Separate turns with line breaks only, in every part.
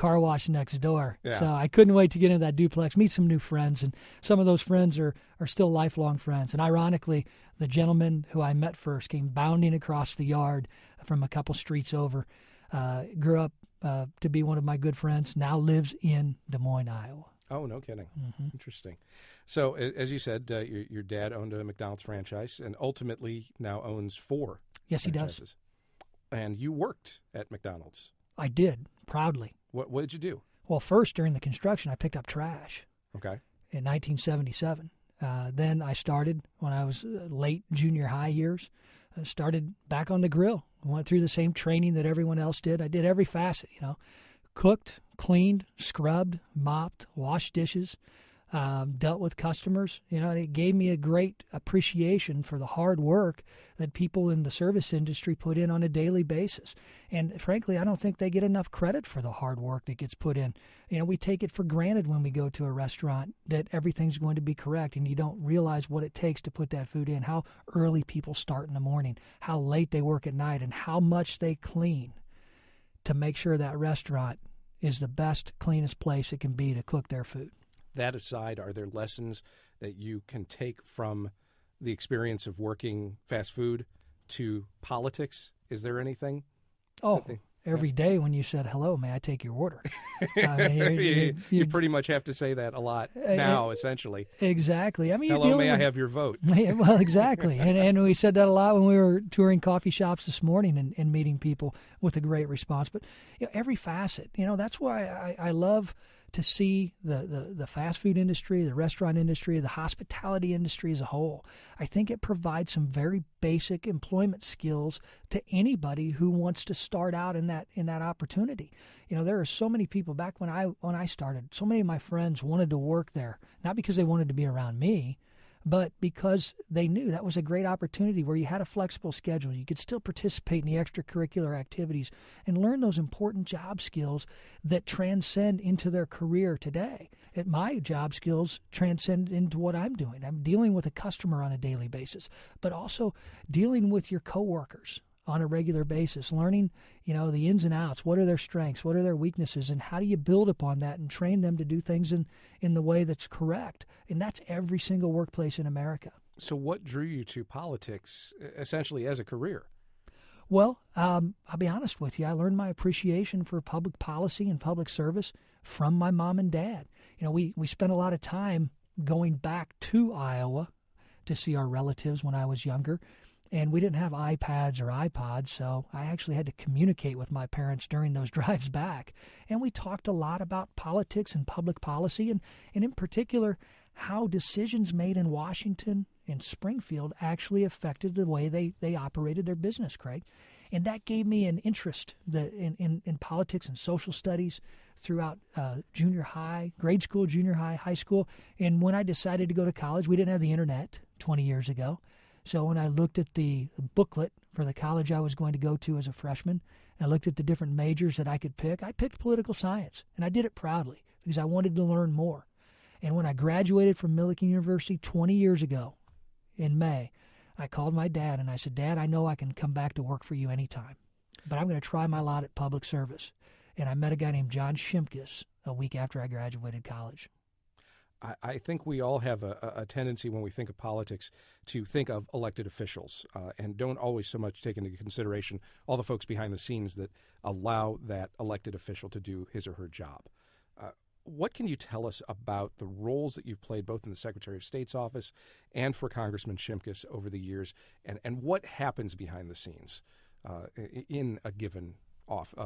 car wash next door.
Yeah.
So I couldn't wait to get into that duplex, meet some new friends, and some of those friends are still lifelong friends. And ironically, the gentleman who I met first came bounding across the yard from a couple streets over, grew up to be one of my good friends, now lives in Des Moines, Iowa.
Oh, no kidding.
Mm-hmm.
Interesting. So, as you said, your dad owned a McDonald's franchise and ultimately now owns 4
Yes,
franchises.
he does.
And you worked at McDonald's.
I did, proudly.
What did you do?
Well, first, during the construction, I picked up trash
Okay.
in 1977. Then I started, when I was late junior high years, started back on the grill. Went through the same training that everyone else did. I did every facet, cooked, cleaned, scrubbed, mopped, washed dishes, dealt with customers. And it gave me a great appreciation for the hard work that people in the service industry put in on a daily basis. And frankly, I don't think they get enough credit for the hard work that gets put in. We take it for granted when we go to a restaurant that everything's going to be correct, and you don't realize what it takes to put that food in, how early people start in the morning, how late they work at night, and how much they clean to make sure that restaurant is the best, cleanest place it can be to cook their food.
That aside, are there lessons that you can take from the experience of working fast food to politics? Is there anything?
Oh, every day when you said, hello, may I take your order?
You pretty much have to say that a lot now, essentially.
Exactly. I mean,
hello, may I have your vote?
Well, exactly. and we said that a lot when we were touring coffee shops this morning and meeting people with a great response. But every facet, that's why I love to see the fast food industry, the restaurant industry, the hospitality industry as a whole. I think it provides some very basic employment skills to anybody who wants to start out in that opportunity. There are so many people back when I started, so many of my friends wanted to work there, not because they wanted to be around me, but because they knew that was a great opportunity where you had a flexible schedule. You could still participate in the extracurricular activities and learn those important job skills that transcend into their career today. My job skills transcend into what I'm doing. I'm dealing with a customer on a daily basis, but also dealing with your coworkers on a regular basis, learning, the ins and outs. What are their strengths? What are their weaknesses? And how do you build upon that and train them to do things in the way that's correct? And that's every single workplace in America.
So what drew you to politics, essentially as a career?
Well, I'll be honest with you. I learned my appreciation for public policy and public service from my mom and dad. We spent a lot of time going back to Iowa to see our relatives when I was younger. And we didn't have iPads or iPods, so I actually had to communicate with my parents during those drives back. And we talked a lot about politics and public policy, and in particular, how decisions made in Washington and Springfield actually affected the way they operated their business, Craig. And that gave me an interest in politics and social studies throughout junior high, grade school, junior high, high school. And when I decided to go to college, we didn't have the internet 20 years ago. So when I looked at the booklet for the college I was going to go to as a freshman, and I looked at the different majors that I could pick, I picked political science, and I did it proudly because I wanted to learn more. And when I graduated from Millikan University 20 years ago in May, I called my dad and I said, Dad, I know I can come back to work for you anytime, but I'm going to try my lot at public service. And I met a guy named John Shimkus a week after I graduated college.
I think we all have a tendency when we think of politics to think of elected officials and don't always so much take into consideration all the folks behind the scenes that allow that elected official to do his or her job. What can you tell us about the roles that you've played both in the Secretary of State's office and for Congressman Shimkus over the years, and what happens behind the scenes in a given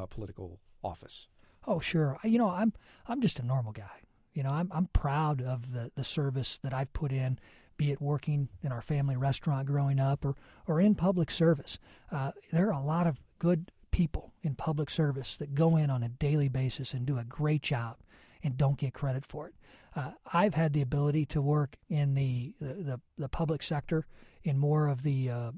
political office?
Oh, sure. I'm just a normal guy. I'm proud of the service that I've put in, be it working in our family restaurant growing up or in public service. There are a lot of good people in public service that go in on a daily basis and do a great job and don't get credit for it. I've had the ability to work in the public sector in more of the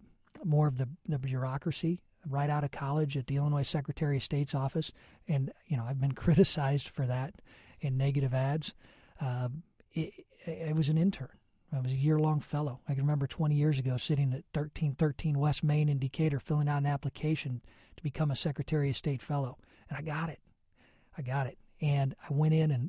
bureaucracy right out of college at the Illinois Secretary of State's office, and I've been criticized for that in negative ads. I was an intern. I was a year-long fellow. I can remember 20 years ago sitting at 1313 West Main in Decatur filling out an application to become a Secretary of State fellow, and I got it. And I went in and